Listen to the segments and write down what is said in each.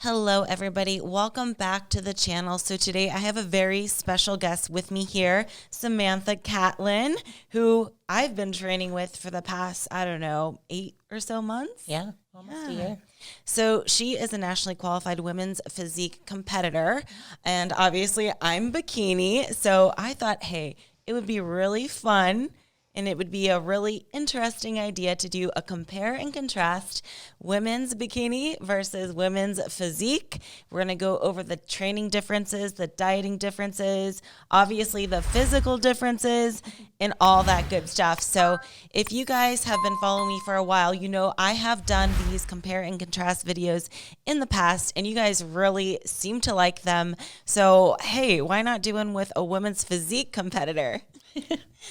Hello, everybody. Welcome back to the channel. So today I have a very special guest with me here, Samantha Catlin, who I've been training with for the past, 8 or so months. Yeah, almost a year. So she is a nationally qualified women's physique competitor. And obviously I'm Bikini. So I thought, hey, it would be really fun and it would be a really interesting idea to do a compare and contrast women's bikini versus women's physique. We're going to go over the training differences, the dieting differences, obviously the physical differences, and all that good stuff. So if you guys have been following me for a while, you know I have done these compare and contrast videos in the past, and you guys really seem to like them. So, hey, why not do one with a women's physique competitor?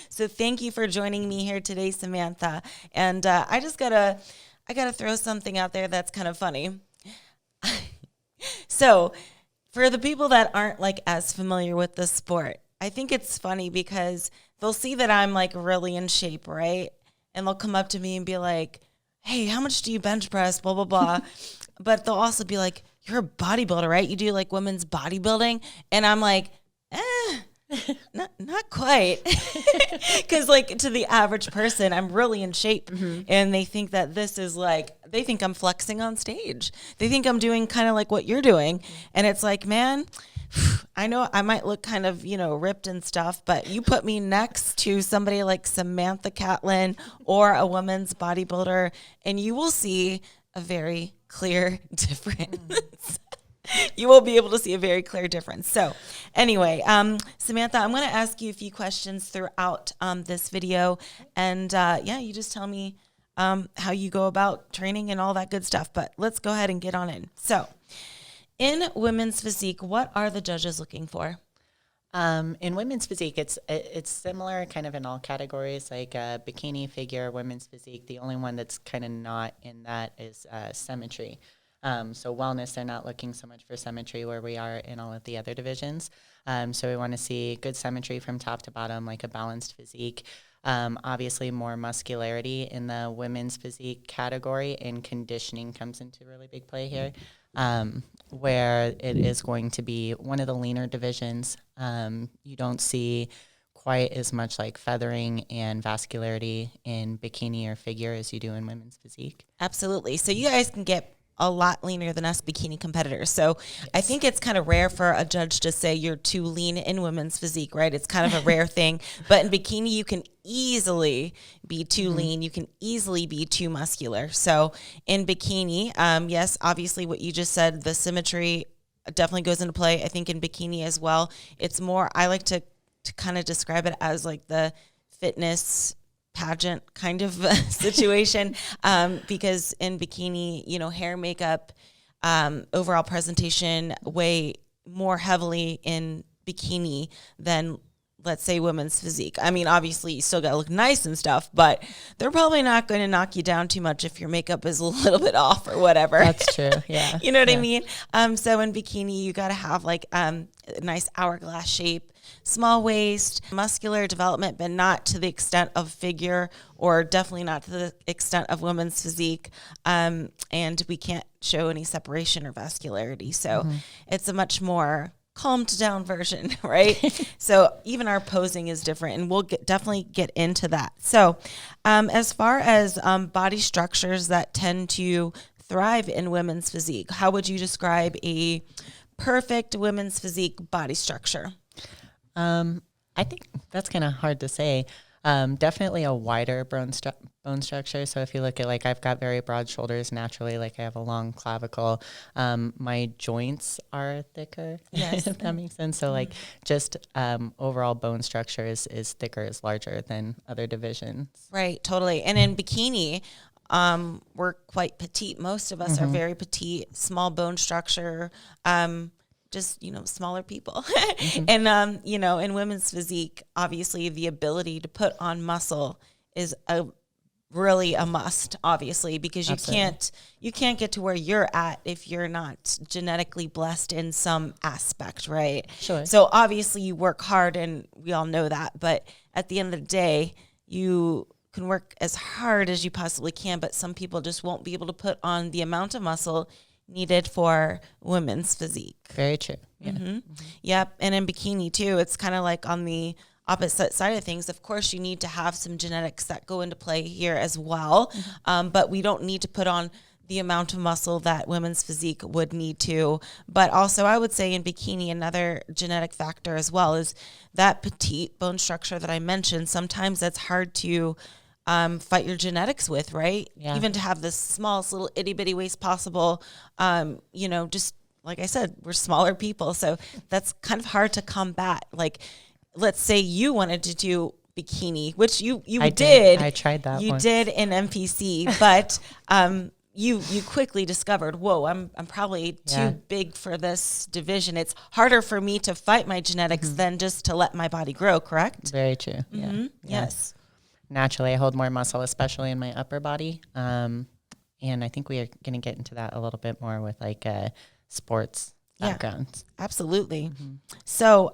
So thank you for joining me here today, Samantha. And I gotta throw something out there that's kind of funny. So for the people that aren't like as familiar with the sport, I think it's funny because they'll see that I'm like really in shape, right? And they'll come up to me and be like, hey, how much do you bench press? Blah, blah, blah. But they'll also be like, you're a bodybuilder, right? You do like women's bodybuilding. And I'm like, not quite. Because like to the average person, I'm really in shape. And they think that this is like, they think I'm flexing on stage. They think I'm doing kind of like what you're doing. And it's like, man, I know I might look kind of, ripped and stuff, but you put me next to somebody like Samantha Catlin or a woman's bodybuilder, and you will see a very clear difference. You will be able to see a very clear difference. So anyway, Samantha, I'm going to ask you a few questions throughout this video. And you just tell me how you go about training and all that good stuff. But let's go ahead and get on in. So in women's physique, what are the judges looking for? In women's physique, it's similar kind of in all categories, like bikini, figure, women's physique. The only one that's kind of not in that is symmetry. So wellness, they're not looking so much for symmetry where we are in all of the other divisions. So we want to see good symmetry from top to bottom, like a balanced physique. Obviously more muscularity in the women's physique category, and conditioning comes into really big play here, where it is going to be one of the leaner divisions. You don't see quite as much like feathering and vascularity in bikini or figure as you do in women's physique. Absolutely. So you guys can get a lot leaner than us bikini competitors. So yes. I think it's kind of rare for a judge to say you're too lean in women's physique, right? It's kind of a rare thing. But in bikini, you can easily be too lean. You can easily be too muscular. So in bikini, yes, obviously what you just said, the symmetry definitely goes into play. I think in bikini as well, it's more, I like to kind of describe it as like the fitness pageant kind of situation, because in bikini, hair, makeup, overall presentation weigh more heavily in bikini than, let's say, women's physique. I mean, obviously you still got to look nice and stuff, but they're probably not going to knock you down too much if your makeup is a little bit off or whatever. That's true. Yeah. You know what I mean? So in bikini, you got to have like a nice hourglass shape, small waist, muscular development, but not to the extent of figure, or definitely not to the extent of women's physique. And we can't show any separation or vascularity. So it's a much more calmed down version, right? So even our posing is different, and we'll definitely get into that. So as far as body structures that tend to thrive in women's physique, how would you describe a perfect women's physique body structure? I think that's kind of hard to say. Definitely a wider bone structure. So if you look at, like, I've got very broad shoulders naturally, like I have a long clavicle. My joints are thicker, yes. If that makes sense. So like just overall bone structure is thicker, is larger than other divisions. Right, totally. And in bikini, we're quite petite. Most of us are very petite, small bone structure, just, smaller people. And, in women's physique, obviously the ability to put on muscle is really a must, obviously, because you can't get to where you're at if you're not genetically blessed in some aspect, right? Sure. So obviously you work hard, and we all know that, but at the end of the day, you can work as hard as you possibly can, but some people just won't be able to put on the amount of muscle needed for women's physique. Very true. Yeah. Yep. And in bikini too, it's kind of like on the opposite side of things. Of course, you need to have some genetics that go into play here as well. But we don't need to put on the amount of muscle that women's physique would need to. But also I would say in bikini, another genetic factor as well is that petite bone structure that I mentioned. Sometimes that's hard to fight your genetics with, right? Yeah. Even to have the smallest little itty bitty waist possible, just like I said, we're smaller people. So that's kind of hard to combat. Like, let's say you wanted to do bikini, which you did. I tried that. You once. did in MPC, but you quickly discovered, whoa, I'm probably too big for this division. It's harder for me to fight my genetics than just to let my body grow. Correct? Very true. Yeah. Yes. Naturally, I hold more muscle, especially in my upper body. And I think we are going to get into that a little bit more with like sports backgrounds. Absolutely. So,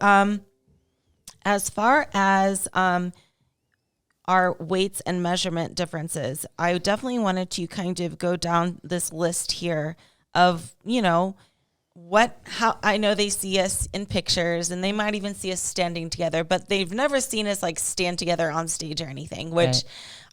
as far as our weights and measurement differences, I definitely wanted to kind of go down this list here of, how I know they see us in pictures and they might even see us standing together, but they've never seen us like stand together on stage or anything, which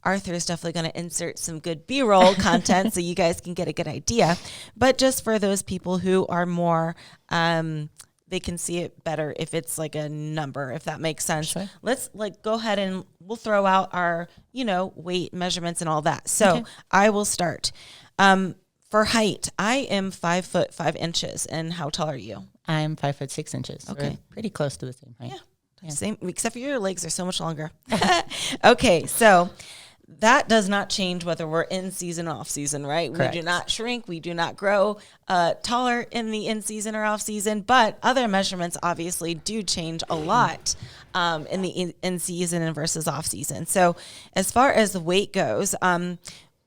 Arthur is definitely going to insert some good B-roll content so you guys can get a good idea. But just for those people who are more, they can see it better if it's like a number, if that makes sense. Sure. Let's go ahead and we'll throw out our, weight measurements and all that. So I will start. For height, I am 5 foot 5 inches. And how tall are you? I'm 5 foot 6 inches. Okay. We're pretty close to the same height. Yeah. Same, except for your legs are so much longer. Okay. So that does not change whether we're in season or off season, right? Correct. We do not shrink. We do not grow taller in the in season or off season, but other measurements obviously do change a lot in the in season and versus off season. So as far as the weight goes,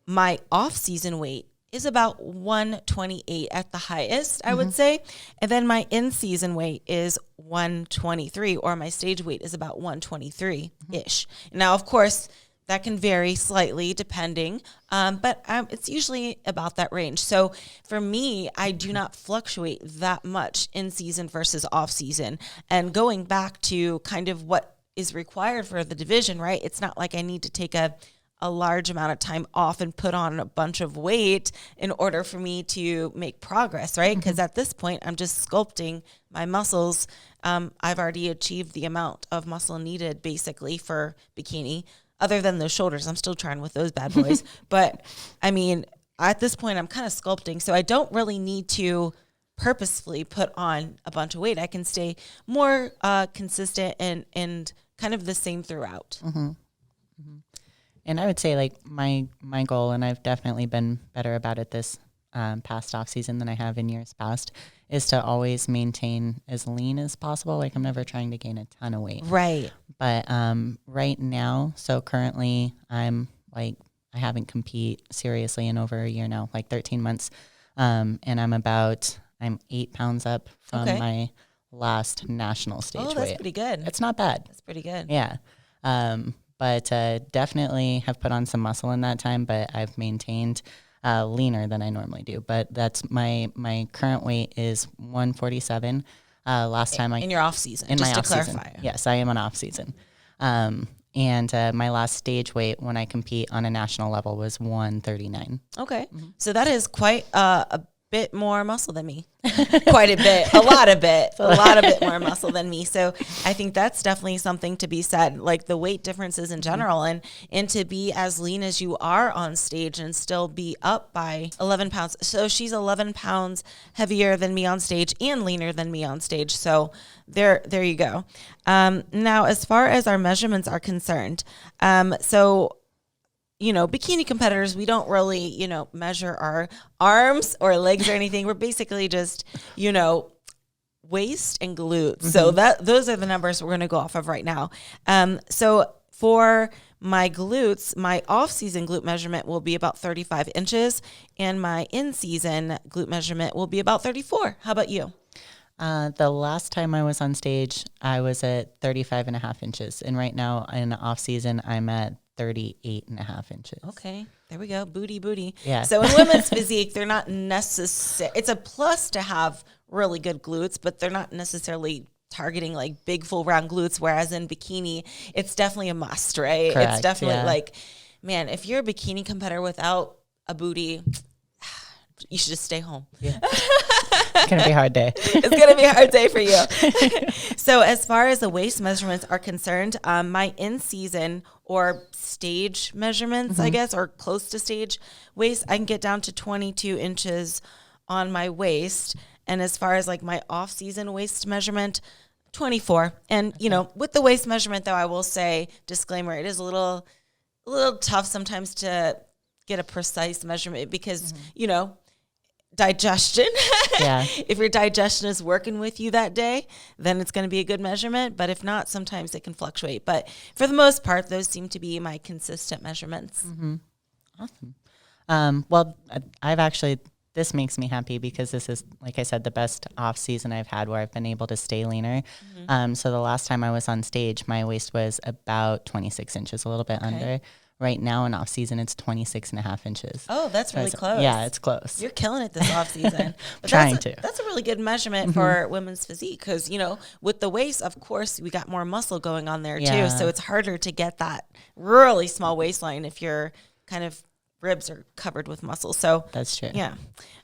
my off season weight is about 128 at the highest, I would say. And then my in season weight is 123, or my stage weight is about 123-ish. Now, of course, that can vary slightly depending, but it's usually about that range. So for me, I do not fluctuate that much in season versus off season. And going back to kind of what is required for the division, right? It's not like I need to take a large amount of time off and put on a bunch of weight in order for me to make progress, right? Because at this point, I'm just sculpting my muscles. I've already achieved the amount of muscle needed basically for bikini. Other than those shoulders, I'm still trying with those bad boys. But I mean, at this point, I'm kind of sculpting. So I don't really need to purposefully put on a bunch of weight. I can stay more consistent and kind of the same throughout. And I would say like my goal, and I've definitely been better about it this past off season than I have in years past, is to always maintain as lean as possible. Like I'm never trying to gain a ton of weight. Right. But right now, so currently I'm like, I haven't compete seriously in over a year now, like 13 months. And I'm 8 pounds up from my last national stage weight. Oh, that's pretty good. It's not bad. That's pretty good. Yeah. But definitely have put on some muscle in that time, but I've maintained leaner than I normally do. But that's my current weight is 147. Last time in your off season, in just my to off clarify. season. Yes, I am on off season. And my last stage weight when I compete on a national level was 139. Okay. So that is quite a bit more muscle than me. Quite a bit. A lot of bit more muscle than me. So I think that's definitely something to be said, like the weight differences in general, and to be as lean as you are on stage and still be up by 11 pounds. So she's 11 pounds heavier than me on stage and leaner than me on stage. So there you go. Now, as far as our measurements are concerned, bikini competitors, we don't really, measure our arms or legs or anything. We're basically just, waist and glutes. So those are the numbers we're going to go off of right now. So for my glutes, my off-season glute measurement will be about 35 inches, and my in-season glute measurement will be about 34. How about you? The last time I was on stage, I was at 35 and a half inches. And right now in off season, I'm at 38 and a half inches. Okay. There we go. Booty. Yeah. So in women's physique, they're not necessary. It's a plus to have really good glutes, but they're not necessarily targeting like big full round glutes. Whereas in bikini, it's definitely a must, right? Correct, it's definitely yeah. like, man, if you're a bikini competitor without a booty, you should just stay home. Yeah. It's going to be a hard day. It's going to be a hard day for you. So as far as the waist measurements are concerned, my in-season or stage measurements, I guess, or close to stage waist, I can get down to 22 inches on my waist. And as far as like my off-season waist measurement, 24. And, you know, with the waist measurement, though, I will say, disclaimer, it is a little tough sometimes to get a precise measurement because, you know, digestion. Yeah. If your digestion is working with you that day, then it's going to be a good measurement. But if not, sometimes it can fluctuate. But for the most part, those seem to be my consistent measurements. Awesome. Well, I've actually, this makes me happy because this is, like I said, the best off season I've had where I've been able to stay leaner. So the last time I was on stage, my waist was about 26 inches, a little bit under. Right now in off season, it's 26 and a half inches. Oh, that's really close. Yeah, it's close. You're killing it this off season. But that's a really good measurement for women's physique because, you know, with the waist, of course, we got more muscle going on there too. So it's harder to get that really small waistline if your kind of ribs are covered with muscle. So that's true. Yeah.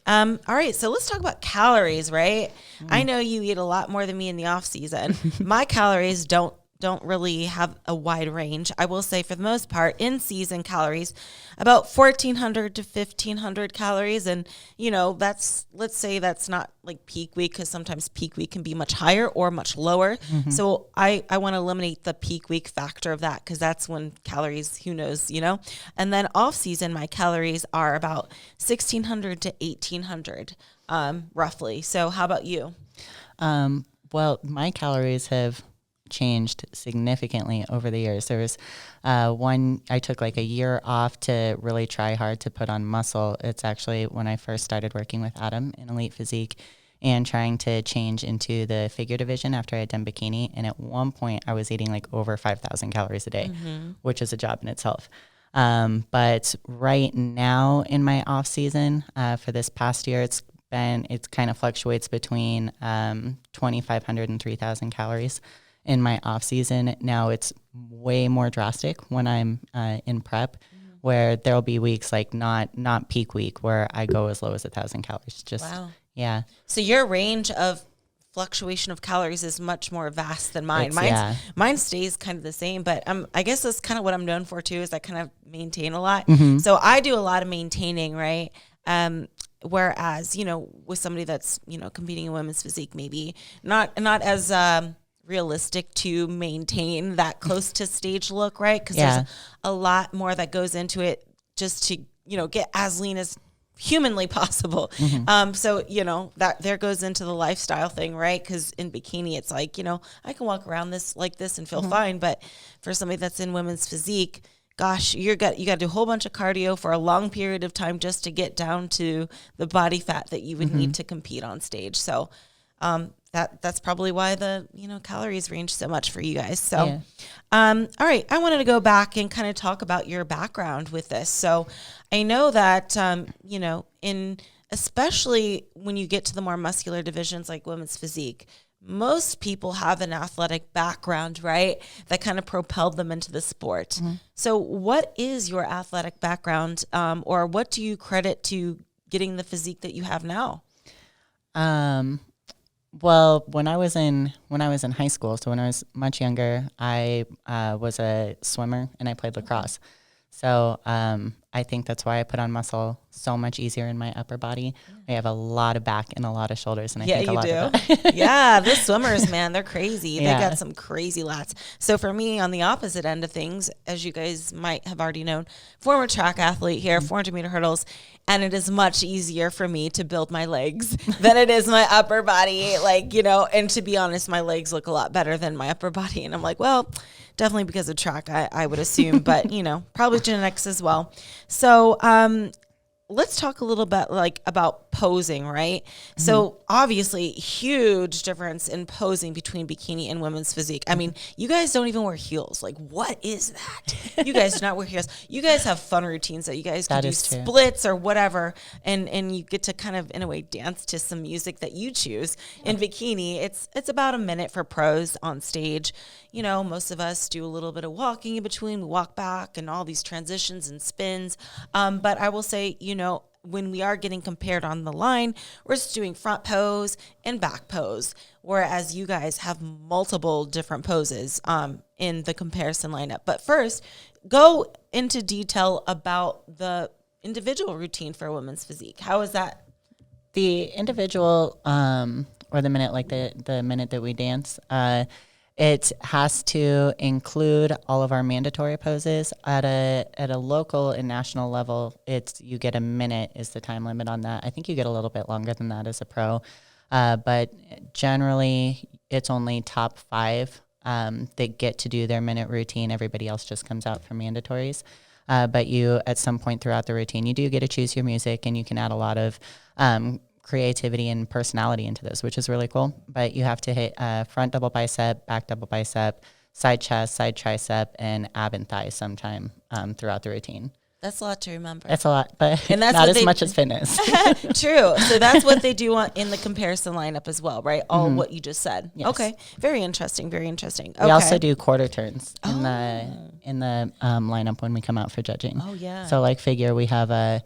All right. So let's talk about calories, right? I know you eat a lot more than me in the off season. My calories don't really have a wide range. I will say for the most part, in season calories, about 1,400 to 1,500 calories. And, you know, let's say that's not like peak week because sometimes peak week can be much higher or much lower. So I want to eliminate the peak week factor of that because that's when calories, who knows, you know. And then off season, my calories are about 1,600 to 1,800 roughly. So how about you? Well, my calories have changed significantly over the years. There was I took like a year off to really try hard to put on muscle. It's actually when I first started working with Adam in Elite Physique and trying to change into the figure division after I had done bikini. And at one point I was eating like over 5,000 calories a day, which is a job in itself. But right now in my off season, for this past year, it kind of fluctuates between 2,500 and 3,000 calories. In my off season. Now it's way more drastic when I'm in prep, where there'll be weeks like not peak week where I go as low as 1,000 calories. Yeah. So your range of fluctuation of calories is much more vast than mine. Mine stays kind of the same, but I guess that's kind of what I'm known for too. Is I kind of maintain a lot. So I do a lot of maintaining, right? Whereas, you know, with somebody that's, you know, competing in women's physique, maybe not as realistic to maintain that close to stage look, right? Because there's a lot more that goes into it just to, you know, get as lean as humanly possible. So, you know, that there goes into the lifestyle thing, right? Because in bikini, it's like, you know, I can walk around this like this and feel fine. But for somebody that's in women's physique, gosh, you got to do a whole bunch of cardio for a long period of time just to get down to the body fat that you would need to compete on stage. So, that's probably why the, you know, calories range so much for you guys. So, all right, I wanted to go back and kind of talk about your background with this. So I know that, you know, especially when you get to the more muscular divisions like women's physique, most people have an athletic background, right? That kind of propelled them into the sport. So what is your athletic background, or what do you credit to getting the physique that you have now? Well, when I was in high school, so when I was much younger, I was a swimmer and I played lacrosse. So I think that's why I put on muscle so much easier in my upper body. I have a lot of back and a lot of shoulders, and I think a lot of that. Yeah, the swimmers, man, they're crazy. They got some crazy lats. So for me, on the opposite end of things, as you guys might have already known, former track athlete here, 400-meter hurdles, and it is much easier for me to build my legs than it is my upper body. Like, you know, and to be honest, my legs look a lot better than my upper body. And I'm like, well, definitely because of track, I would assume, but, you know, probably genetics as well. So let's talk a little bit like about posing, right? So obviously huge difference in posing between bikini and women's physique. I mean, you guys don't even wear heels. Like, what is that? You guys do not wear heels. You guys have fun routines that you guys can do splits or whatever. And you get to kind of, in a way, dance to some music that you choose. In bikini, it's about a minute for pros on stage. You know, most of us do a little bit of walking in between. We walk back and all these transitions and spins. But I will say, you know, when we are getting compared on the line, we're just doing front pose and back pose, whereas you guys have multiple different poses in the comparison lineup. But first, go into detail about the individual routine for a women's physique. How is that? The individual or the minute, like the minute that we dance, it has to include all of our mandatory poses. At a local and national level, you get a minute is the time limit on that. I think you get a little bit longer than that as a pro, but generally it's only top 5 that get to do their minute routine. Everybody else just comes out for mandatories. But you, at some point throughout the routine, you do get to choose your music, and you can add a lot of creativity and personality into this, which is really cool. But you have to hit front double bicep, back double bicep, side chest, side tricep, and ab and thigh sometime throughout the routine. That's a lot to remember. That's a lot, but and that's not as much as fitness. True. So that's what they do in the comparison lineup as well, right? All what you just said. Yes. Okay. Very interesting. Very interesting. Okay. We also do quarter turns in the lineup when we come out for judging. Oh yeah. So like figure, we have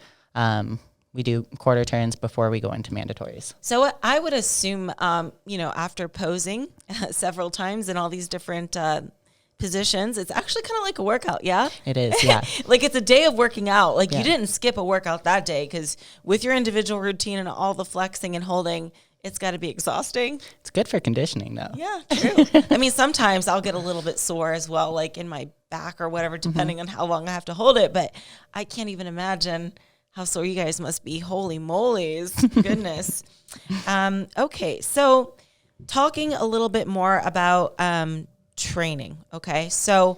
we do quarter turns before we go into mandatories. So I would assume, after posing several times in all these different positions, it's actually kind of like a workout. Yeah, it is. Yeah. Like it's a day of working out. Like you didn't skip a workout that day, because with your individual routine and all the flexing and holding, it's got to be exhausting. It's good for conditioning though. Yeah, true. I mean, sometimes I'll get a little bit sore as well, like in my back or whatever, depending on how long I have to hold it. But I can't even imagine how sore you guys must be. Holy moly's. Goodness. Okay. So talking a little bit more about training. Okay. So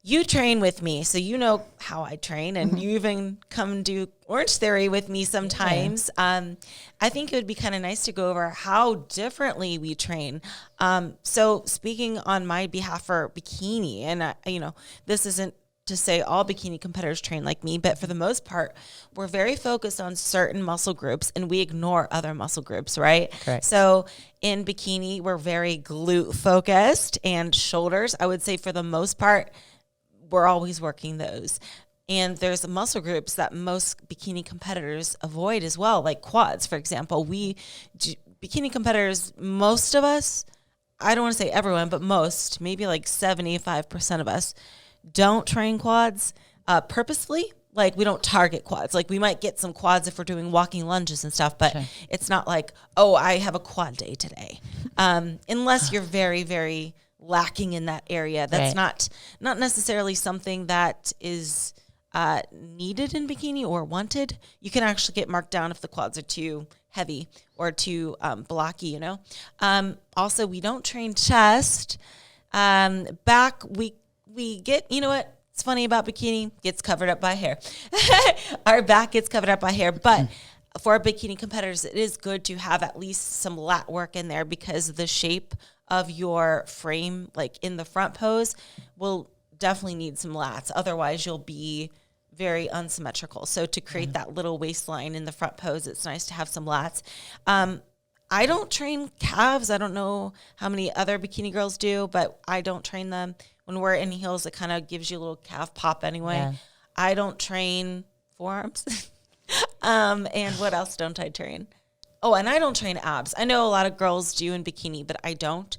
you train with me, so you know how I train, and you even come do Orange Theory with me sometimes. Yeah. I think it would be kind of nice to go over how differently we train. So speaking on my behalf for Bikini, and this isn't to say all bikini competitors train like me, but for the most part, we're very focused on certain muscle groups and we ignore other muscle groups, right? Correct. So in bikini, we're very glute focused, and shoulders, I would say for the most part, we're always working those. And there's muscle groups that most bikini competitors avoid as well, like quads, for example. Bikini competitors, most of us, I don't want to say everyone, but most, maybe like 75% of us, don't train quads purposefully. Like we don't target quads. Like we might get some quads if we're doing walking lunges and stuff, but it's not like, oh, I have a quad day today. Unless you're very, very lacking in that area. That's not necessarily something that is needed in bikini or wanted. You can actually get marked down if the quads are too heavy or too blocky, Also, we don't train chest. Back, we get, you know what? It's funny about bikini, gets covered up by hair. Our back gets covered up by hair, but for our bikini competitors, it is good to have at least some lat work in there, because the shape of your frame, like in the front pose, will definitely need some lats. Otherwise, you'll be very unsymmetrical. So to create that little waistline in the front pose, it's nice to have some lats. I don't train calves. I don't know how many other bikini girls do, but I don't train them. When we're in heels, it kind of gives you a little calf pop anyway. Yeah. I don't train forearms. And what else don't I train? Oh, and I don't train abs. I know a lot of girls do in bikini, but I don't.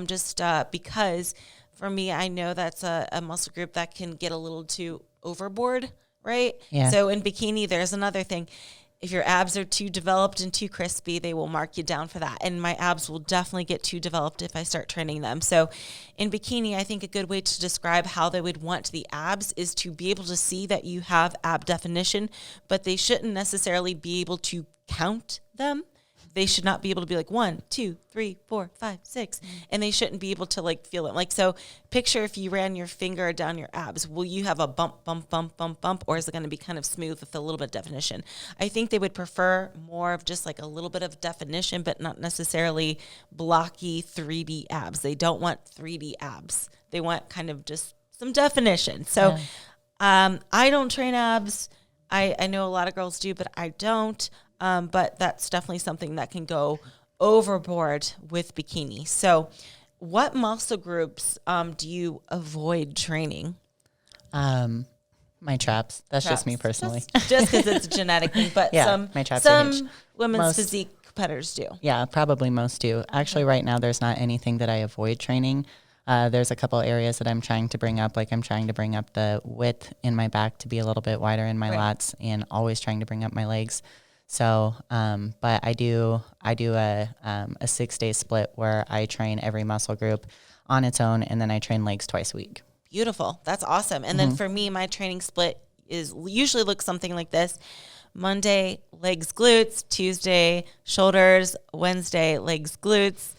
Just because for me, I know that's a muscle group that can get a little too overboard, right? Yeah. So in bikini, there's another thing. If your abs are too developed and too crispy, they will mark you down for that. And my abs will definitely get too developed if I start training them. So in bikini, I think a good way to describe how they would want the abs is to be able to see that you have ab definition, but they shouldn't necessarily be able to count them. they should not be able to be like 1, 2, 3, 4, 5, 6, and they shouldn't be able to like feel it. Like, so picture if you ran your finger down your abs, will you have a bump, bump, bump, bump, bump, or is it going to be kind of smooth with a little bit of definition? I think they would prefer more of just like a little bit of definition, but not necessarily blocky 3D abs. They don't want 3D abs. They want kind of just some definition. So I don't train abs. I know a lot of girls do, but I don't. But that's definitely something that can go overboard with bikini. So what muscle groups do you avoid training? My traps. That's just me personally. Just because it's a genetic thing. But my traps some women's physique competitors do. Yeah, probably most do. Actually, right now, there's not anything that I avoid training. There's a couple areas that I'm trying to bring up. Like I'm trying to bring up the width in my back to be a little bit wider in my lats, and always trying to bring up my legs. So, but I do a 6-day split where I train every muscle group on its own, and then I train legs twice a week. Beautiful. That's awesome. And then for me, my training split usually looks something like this. Monday, legs, glutes. Tuesday, shoulders. Wednesday, legs, glutes.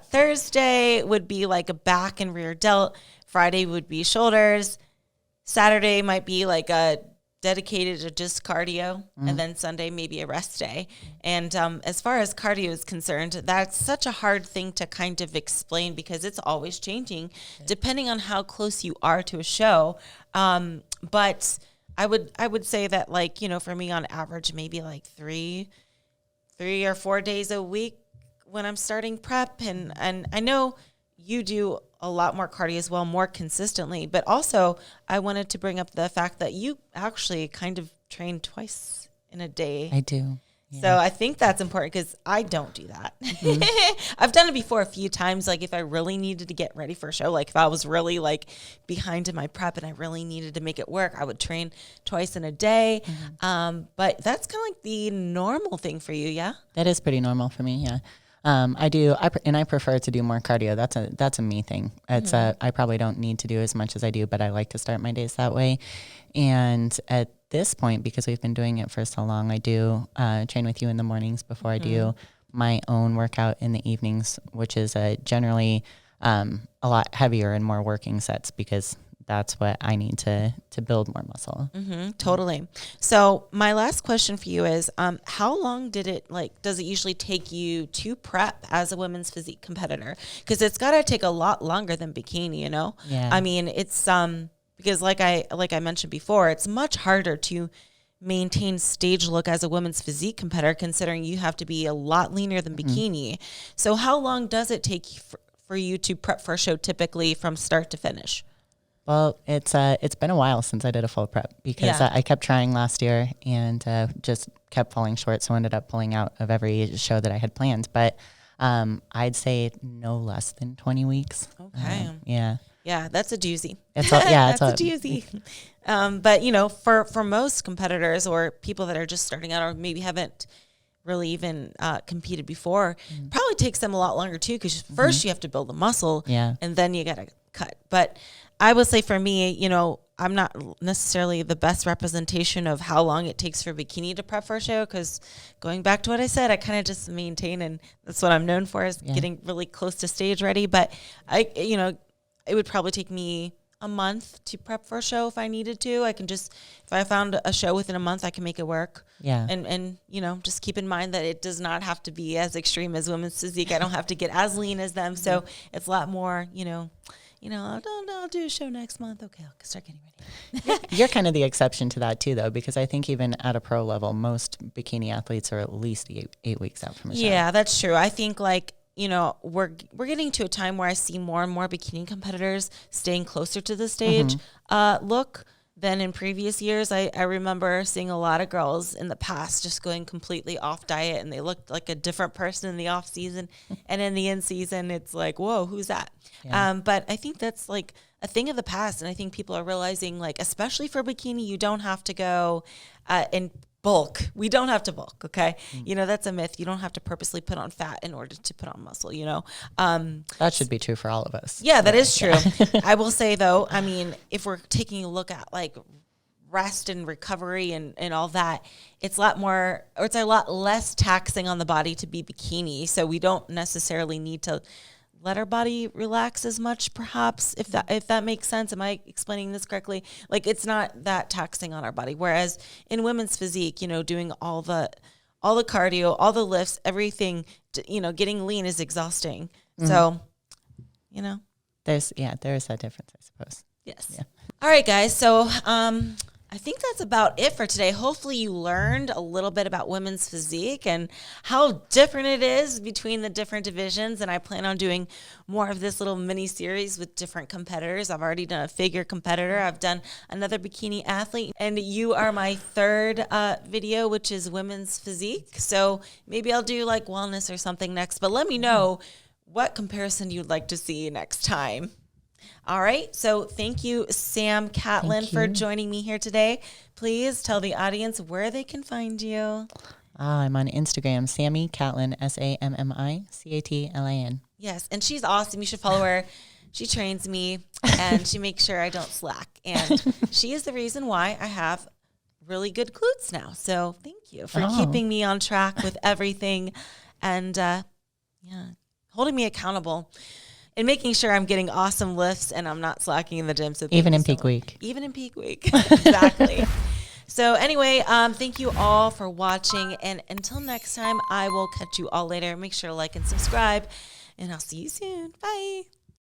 Thursday would be like a back and rear delt. Friday would be shoulders. Saturday might be like a dedicated to just cardio, and then Sunday maybe a rest day. And as far as cardio is concerned, that's such a hard thing to kind of explain because it's always changing depending on how close you are to a show. But I would say that, like, you know, for me on average, maybe like three or 4 days a week when I'm starting prep. And I know you do a lot more cardio as well, more consistently, but also I wanted to bring up the fact that you actually kind of train twice in a day. I do. Yeah. So I think that's important because I don't do that. I've done it before a few times. Like if I really needed to get ready for a show, like if I was really like behind in my prep and I really needed to make it work, I would train twice in a day. But that's kind of like the normal thing for you. Yeah. That is pretty normal for me. Yeah. I prefer to do more cardio. That's a me thing. It's I probably don't need to do as much as I do, but I like to start my days that way. And at this point, because we've been doing it for so long, I do train with you in the mornings before I do my own workout in the evenings, which is generally a lot heavier and more working sets because that's what I need to build more muscle. Totally. So my last question for you is, how long does it usually take you to prep as a women's physique competitor? Because it's got to take a lot longer than bikini, you know? Yeah. I mean, it's, because like I mentioned before, it's much harder to maintain stage look as a women's physique competitor, considering you have to be a lot leaner than bikini. So how long does it take for you to prep for a show typically from start to finish? Well, it's been a while since I did a full prep because I kept trying last year and just kept falling short. So I ended up pulling out of every show that I had planned. But I'd say no less than 20 weeks. Okay. Yeah. Yeah, that's a doozy. It's a doozy. But, you know, for most competitors or people that are just starting out or maybe haven't really even competed before, probably takes them a lot longer too because first you have to build the muscle and then you got to cut. But I would say for me, you know, I'm not necessarily the best representation of how long it takes for bikini to prep for a show because going back to what I said, I kind of just maintain, and that's what I'm known for is getting really close to stage ready. But it would probably take me a month to prep for a show if I needed to. I can just, if I found a show within a month, I can make it work. Yeah. And you know, just keep in mind that it does not have to be as extreme as women's physique. I don't have to get as lean as them. So it's a lot more, I'll do a show next month. Okay, I'll start getting ready. You're kind of the exception to that too, though, because I think even at a pro level, most bikini athletes are at least eight weeks out from a show. Yeah, that's true. I think we're getting to a time where I see more and more bikini competitors staying closer to the stage look than in previous years. I remember seeing a lot of girls in the past just going completely off diet and they looked like a different person in the off season. And in the in season, it's like, whoa, who's that? Yeah. But I think that's like a thing of the past. And I think people are realizing, like, especially for bikini, you don't have to go in bulk. We don't have to bulk. Okay. You know, that's a myth. You don't have to purposely put on fat in order to put on muscle, that should be true for all of us. Yeah, that is true. I will say though, I mean, if we're taking a look at like rest and recovery and all that, it's a lot more, or it's a lot less taxing on the body to be bikini. So we don't necessarily need to let our body relax as much, perhaps, if that makes sense. Am I explaining this correctly? Like, it's not that taxing on our body. Whereas in women's physique, you know, doing all the cardio, all the lifts, everything, you know, getting lean is exhausting. So, you know, there is that difference, I suppose. Yes. Yeah. All right, guys. So I think that's about it for today. Hopefully you learned a little bit about women's physique and how different it is between the different divisions. And I plan on doing more of this little mini series with different competitors. I've already done a figure competitor. I've done another bikini athlete. And you are my third video, which is women's physique. So maybe I'll do like wellness or something next. But let me know what comparison you'd like to see next time. All right. So thank you, Sam Catlin, for joining me here today. Please tell the audience where they can find you. I'm on Instagram, Sammy Catlin, SAMMICATLIN. Yes. And she's awesome. You should follow her. She trains me and she makes sure I don't slack. And she is the reason why I have really good glutes now. So thank you for keeping me on track with everything and holding me accountable. And making sure I'm getting awesome lifts and I'm not slacking in the gym. So even in peak week. Even in peak week. Exactly. So anyway, thank you all for watching. And until next time, I will catch you all later. Make sure to like and subscribe. And I'll see you soon. Bye.